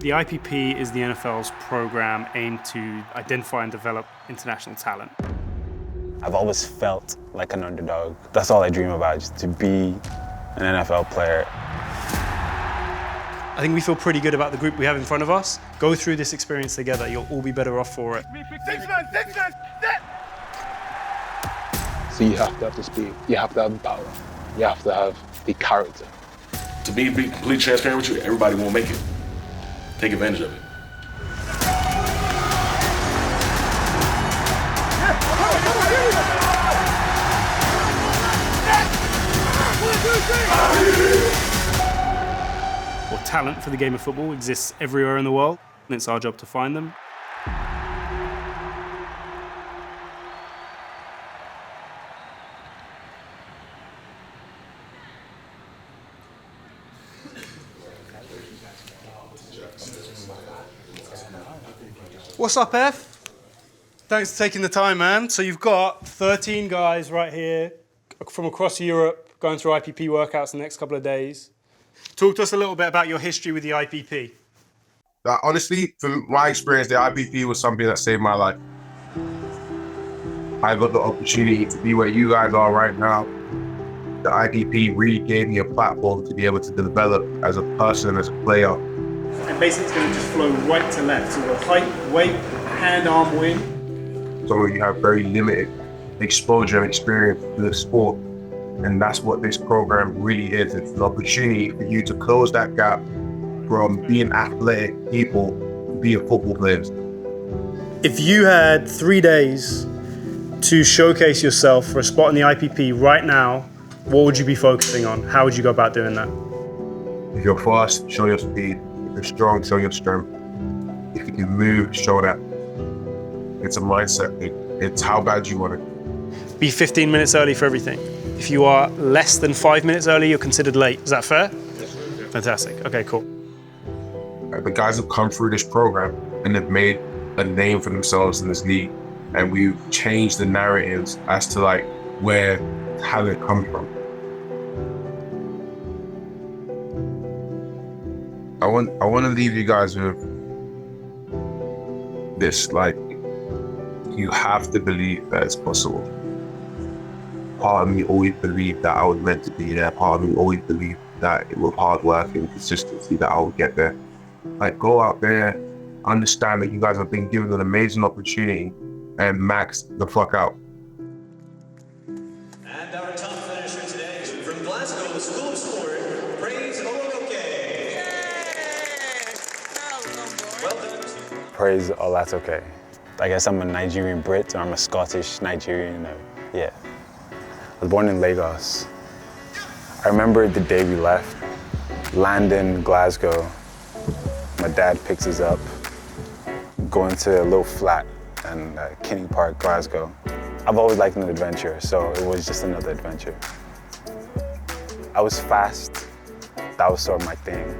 The IPP is the NFL's program aimed to identify and develop international talent. I've always felt like an underdog. That's all I dream about, just to be an NFL player. I think we feel pretty good about the group we have in front of us. Go through this experience together. You'll all be better off for it. Six man, set! So you have to have the speed, you have to have the power, you have to have the character. To be completely transparent with you, everybody won't make it. Take advantage of it. Well, talent for the game of football exists everywhere in the world, and it's our job to find them. What's up, F? Thanks for taking the time, man. So you've got 13 guys right here from across Europe going through IPP workouts in the next couple of days. Talk to us a little bit about your history with the IPP. Honestly, from my experience, the IPP was something that saved my life. I got the opportunity to be where you guys are right now. The IPP really gave me a platform to be able to develop as a person, as a player. And basically it's going to just flow right to left. So the height, weight, hand, arm, wing. So you have very limited exposure and experience to the sport. And that's what this program really is. It's an opportunity for you to close that gap from being athletic people to being football players. If you had 3 days to showcase yourself for a spot in the IPP right now, what would you be focusing on? How would you go about doing that? If you're fast, show your speed. If you're strong, show your strength. If you can move, show that. It's a mindset thing. It's how bad you want it. Be 15 minutes early for everything. If you are less than 5 minutes early, you're considered late. Is that fair? Yes. Fantastic. Okay, cool. The guys have come through this program and they've made a name for themselves in this league. And we've changed the narratives as to like where talent comes from. I want to leave you guys with this, like, you have to believe that it's possible. Part of me always believed that I was meant to be there. Part of me always believed that it was hard work and consistency that I would get there. Like, go out there, understand that you guys have been given an amazing opportunity and max the fuck out. And our top finisher today from Glasgow School of Sport, praise Olatoke. Well done. Praise Olatoke. I guess I'm a Nigerian Brit, or I'm a Scottish Nigerian, yeah. I was born in Lagos. I remember the day we left, land in Glasgow. My dad picks us up, going to a little flat in Kinney Park, Glasgow. I've always liked an adventure, so it was just another adventure. I was fast. That was sort of my thing.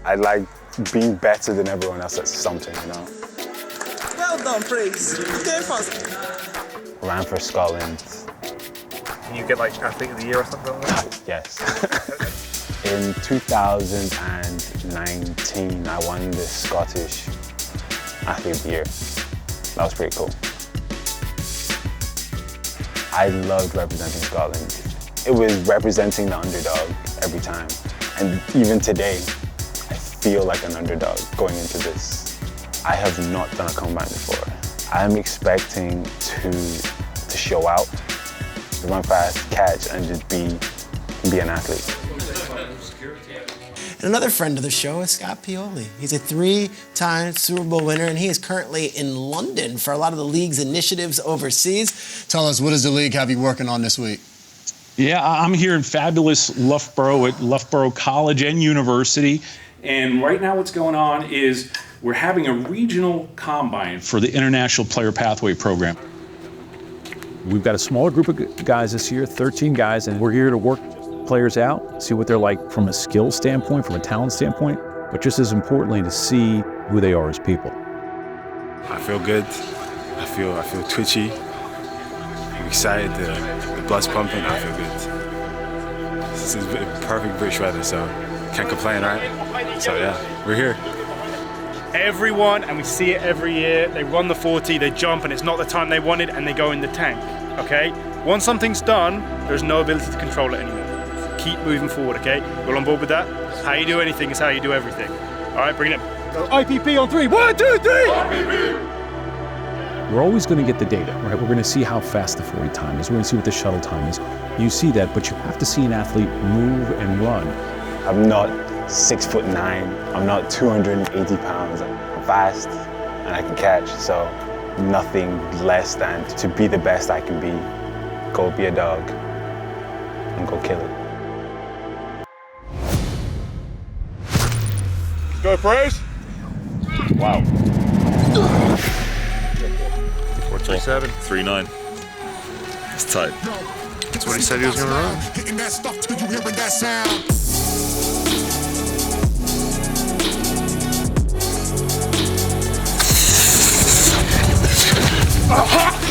I like being better than everyone else at something, you know? Well done, Praise. Go fast. Ran for Scotland. Can you get like Athlete of the Year or something like that? Yes. In 2019, I won the Scottish Athlete of the Year. That was pretty cool. I loved representing Scotland. It was representing the underdog every time. And even today, I feel like an underdog going into this. I have not done a combine before. I'm expecting to show out, to run fast, catch, and just be an athlete. And another friend of the show is Scott Pioli. He's a 3-time Super Bowl winner, and he is currently in London for a lot of the league's initiatives overseas. Tell us, what does the league have you working on this week? Yeah, I'm here in fabulous Loughborough at Loughborough College and University. And right now what's going on is we're having a regional combine for the International Player Pathway Program. We've got a smaller group of guys this year, 13 guys, and we're here to work players out, see what they're like from a skill standpoint, from a talent standpoint, but just as importantly to see who they are as people. I feel good. I feel twitchy. I'm excited. The blood's pumping. I feel good. This is perfect British weather, so can't complain, right? So yeah, we're here. Everyone, and we see it every year, they run the 40, they jump, and it's not the time they wanted, and they go in the tank, okay? Once something's done, there's no ability to control it anymore. Keep moving forward, okay? You all on board with that? How you do anything is how you do everything. All right, bring it up. IPP on 3. 1, 2, 3! IPP! We're always going to get the data, right? We're going to see how fast the 40 time is. We're going to see what the shuttle time is. You see that, but you have to see an athlete move and run. I'm not 6'9". I'm not 280 pounds. I'm fast and I can catch, so nothing less than to be the best I can be. Go be a dog and go kill it. Go, Praise. Wow. 437. 39. It's tight. That's what he said he was going to run. Hitting that stuff till you hearing that sound.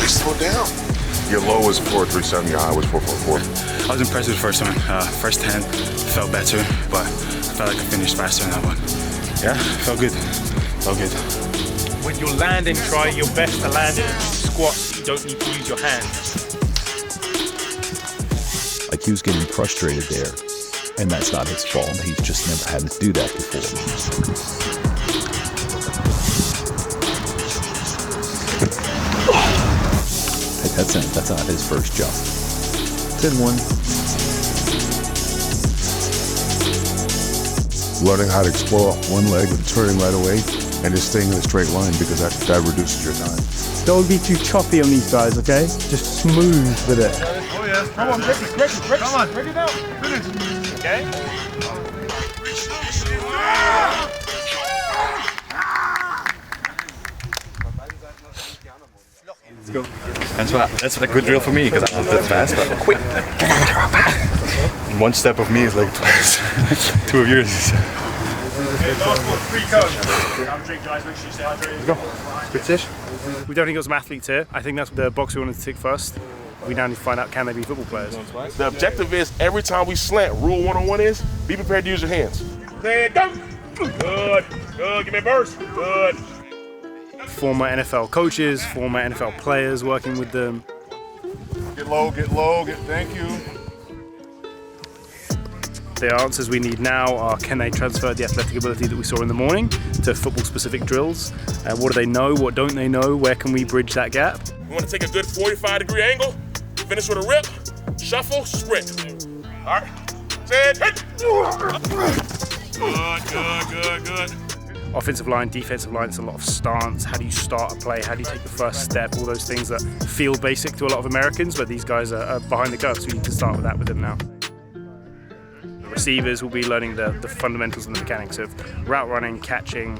Slow down. Your low was 437, your high was 444. I was impressed with the first one. First 10 felt better, but I felt like I finished faster in that one. Yeah, felt good. Felt good. When you're landing, try your best to land it. Squats, you don't need to use your hands. Like he was getting frustrated there, and that's not his fault. He's just never had to do that before. Hey, that's not his first jump. 10-1. Learning how to explore one leg and turning right away and just staying in a straight line because that reduces your time. Don't be too choppy on these guys, okay? Just smooth with it. Oh yeah. Come on, break it. Come on. Break it down. Finish. Okay? Let's go. That's a good drill for me because I'm not that fast, but I'm quick. One step of me is like twice. 2 of yours. Let's go. Good session. We've definitely got some athletes here. I think that's the box we wanted to tick first. We now need to find out, can they be football players? The objective is every time we slant, rule 101 is be prepared to use your hands. Say go. Good. Give me a burst. Good. Former NFL coaches, former NFL players working with them. Get low. Thank you. The answers we need now are, can they transfer the athletic ability that we saw in the morning to football-specific drills? What do they know? What don't they know? Where can we bridge that gap? You want to take a good 45-degree angle, finish with a rip, shuffle, sprint. All right. Set, hit. Good. Offensive line, defensive line, it's a lot of stance. How do you start a play? How do you take the first step? All those things that feel basic to a lot of Americans, but these guys are behind the curve, so we need to start with that with them now. Receivers will be learning the fundamentals and the mechanics of route running, catching.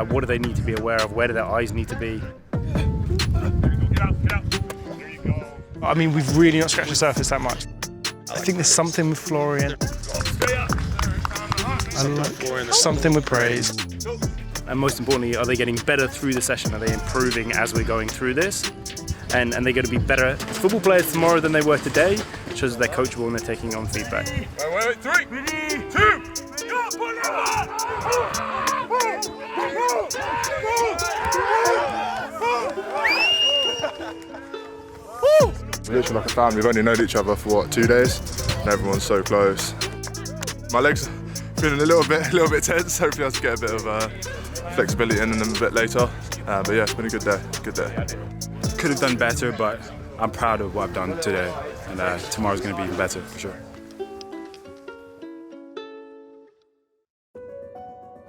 What do they need to be aware of? Where do their eyes need to be? Get out. There you go. I mean, we've really not scratched the surface that much. I think there's something with Florian. I like something with Praise. And most importantly, are they getting better through the session? Are they improving as we're going through this? And they're going to be better football players tomorrow than they were today. It shows that they're coachable and they're taking on feedback. Wait. 3, 2. We're literally like a family. We've only known each other for 2 days, and everyone's so close. My legs feeling a little bit tense. Hopefully, I can get a bit of flexibility in them a bit later. But yeah, it's been a good day. Could have done better, but I'm proud of what I've done today, and tomorrow's going to be even better for sure.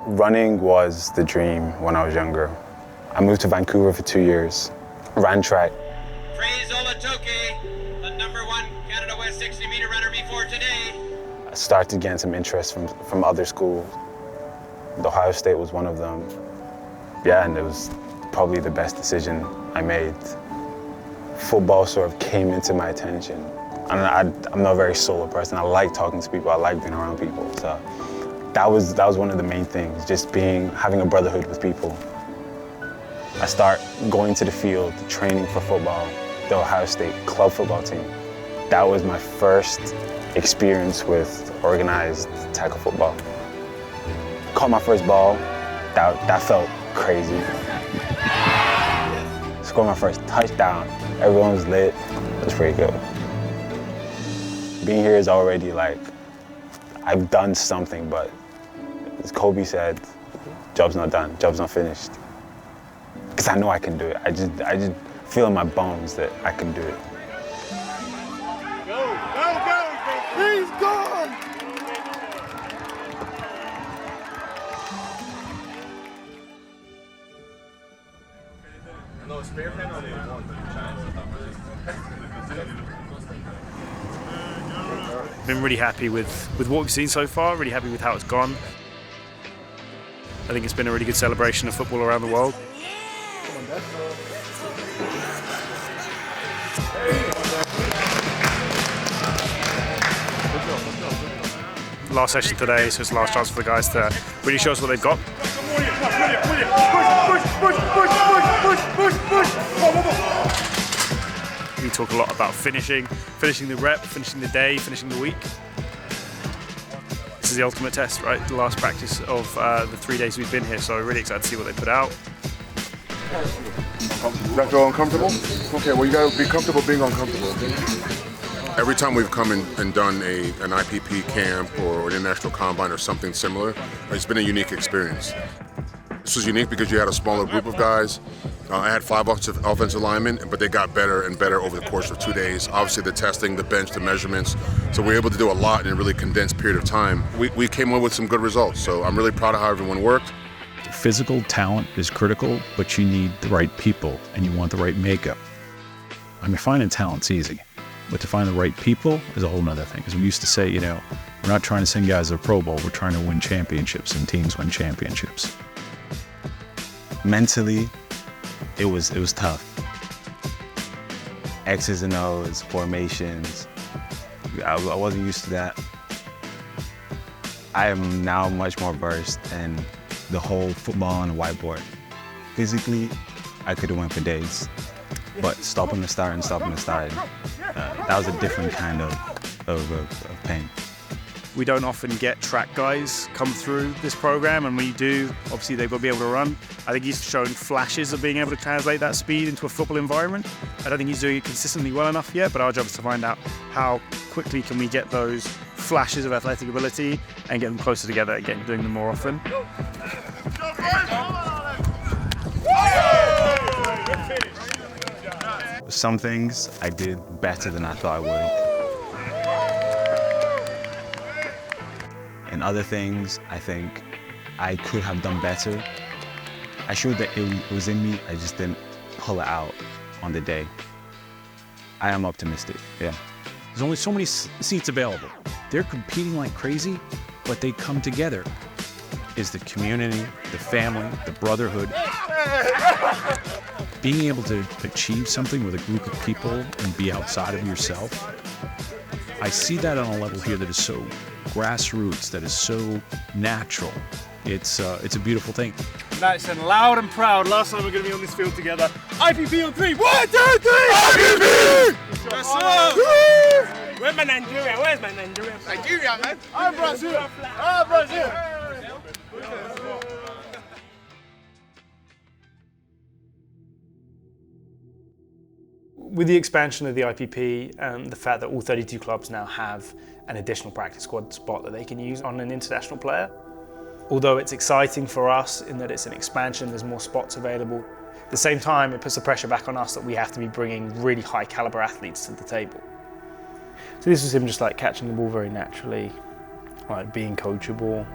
Running was the dream when I was younger. I moved to Vancouver for 2 years, ran track. Praise Olatoke, the #1 Canada West 60-meter runner before today. I started getting some interest from other schools. Ohio State was one of them. Yeah, and it was probably the best decision I made. Football sort of came into my attention. I'm not a very solo person. I like talking to people. I like being around people. So that was one of the main things, just having a brotherhood with people. I start going to the field, training for football, the Ohio State club football team. That was my first experience with organized tackle football. Caught my first ball, that felt crazy. crazy. Scored my first touchdown. Everyone was lit. It was pretty good. Being here is already like, I've done something, but as Kobe said, job's not done, job's not finished. Because I know I can do it. I just feel in my bones that I can do it. He's gone! Been really happy with what we've seen so far, really happy with how it's gone. I think it's been a really good celebration of football around the world. Last session today, so it's the last chance for the guys to really show us what they've got. We talk a lot about finishing the rep, finishing the day, finishing the week. This is the ultimate test, right? The last practice of the 3 days we've been here, so we're really excited to see what they put out. Does that feel uncomfortable? Okay, well you gotta be comfortable being uncomfortable. Every time we've come and done an IPP camp or an international combine or something similar, it's been a unique experience. This was unique because you had a smaller group of guys. I had 5 offensive linemen, but they got better and better over the course of 2 days. Obviously the testing, the bench, the measurements. So we were able to do a lot in a really condensed period of time. We came up with some good results, so I'm really proud of how everyone worked. Physical talent is critical, but you need the right people and you want the right makeup. I mean, finding talent's easy, but to find the right people is a whole nother thing. Because we used to say, you know, we're not trying to send guys to the Pro Bowl, we're trying to win championships, and teams win championships. Mentally, it was tough. X's and O's, formations. I wasn't used to that. I am now much more versed in the whole football on the whiteboard. Physically, I could have went for days, but stopping the start and stopping the start, that was a different kind of pain. We don't often get track guys come through this program, and when you do, obviously they've got to be able to run. I think he's shown flashes of being able to translate that speed into a football environment. I don't think he's doing it consistently well enough yet, but our job is to find out how quickly can we get those flashes of athletic ability and get them closer together and get doing them more often. Some things I did better than I thought I would. And other things I think I could have done better. I showed that it was in me, I just didn't pull it out on the day. I am optimistic, yeah. There's only so many seats available. They're competing like crazy, but they come together. Is the community, the family, the brotherhood. Being able to achieve something with a group of people and be outside of yourself, I see that on a level here that is so grassroots, that is so natural. It's a beautiful thing. Nice and loud and proud. Last time we're going to be on this field together. IPP on 3. 1, 2, 3. IPP! Yes, sir. Where's my Nigeria? Where's my Nigeria? Nigeria, man. I'm Brazil. I'm Brazil. With the expansion of the IPP and the fact that all 32 clubs now have an additional practice squad spot that they can use on an international player, although it's exciting for us in that it's an expansion, there's more spots available, at the same time it puts the pressure back on us that we have to be bringing really high caliber athletes to the table. So this was him just like catching the ball very naturally, like being coachable.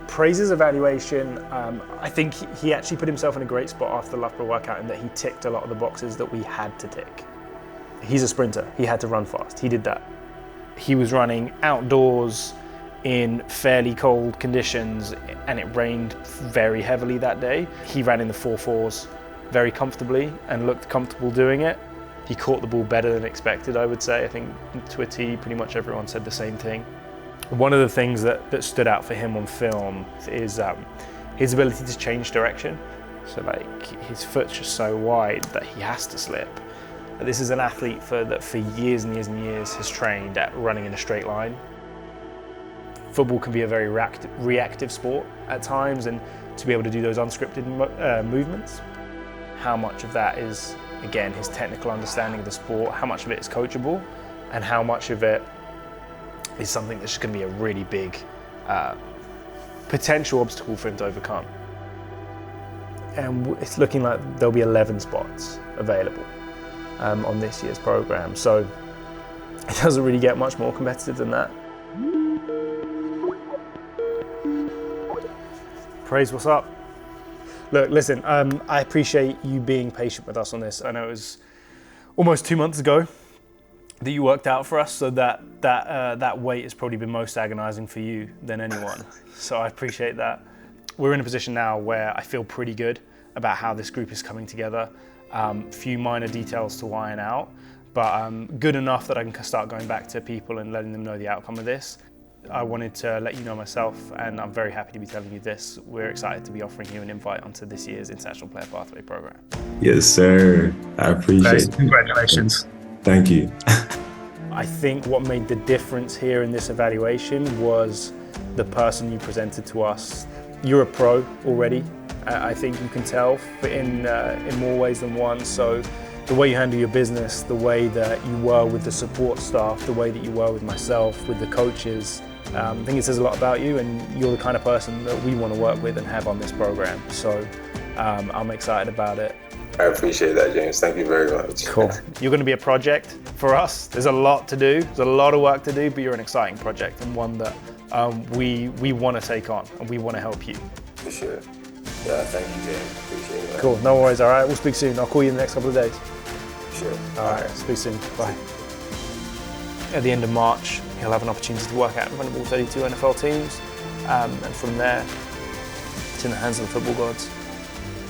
Praises evaluation, I think he actually put himself in a great spot after the Loughborough workout in that he ticked a lot of the boxes that we had to tick. He's a sprinter, he had to run fast, he did that. He was running outdoors in fairly cold conditions and it rained very heavily that day. He ran in the 4.4s very comfortably and looked comfortable doing it. He caught the ball better than expected, I would say. I think to a T, pretty much everyone said the same thing. One of the things that stood out for him on film is his ability to change direction. So like his foot's just so wide that he has to slip. This is an athlete that for years and years and years has trained at running in a straight line. football can be a very reactive sport at times, and to be able to do those unscripted movements, how much of that is, again, his technical understanding of the sport, how much of it is coachable, and how much of it is something that's just going to be a really big potential obstacle for him to overcome. And it's looking like there'll be 11 spots available on this year's program. So it doesn't really get much more competitive than that. Praise, what's up? Look, listen, I appreciate you being patient with us on this. I know it was almost 2 months ago that you worked out for us, so that wait has probably been most agonizing for you than anyone. So I appreciate that. We're in a position now where I feel pretty good about how this group is coming together. Few minor details to iron out, but good enough that I can start going back to people and letting them know the outcome of this. I wanted to let you know myself, and I'm very happy to be telling you this. We're excited to be offering you an invite onto this year's International Player Pathway program. Yes, sir. I appreciate it. Congratulations. Thank you. I think what made the difference here in this evaluation was the person you presented to us. You're a pro already. I think you can tell in more ways than one. So the way you handle your business, the way that you were with the support staff, the way that you were with myself, with the coaches, I think it says a lot about you, and you're the kind of person that we want to work with and have on this program. So I'm excited about it. I appreciate that, James. Thank you very much. Cool. You're going to be a project for us. There's a lot to do. There's a lot of work to do, but you're an exciting project and one that we want to take on, and we want to help you. For sure. Yeah, thank you, James. Appreciate it. Cool. No worries. All right. We'll speak soon. I'll call you in the next couple of days. Sure. All right. Speak soon. Bye. At the end of March, he'll have an opportunity to work out in front of all 32 NFL teams, and from there, it's in the hands of the football gods.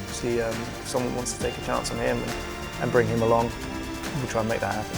See, if someone wants to take a chance on him and bring him along, we'll try and make that happen.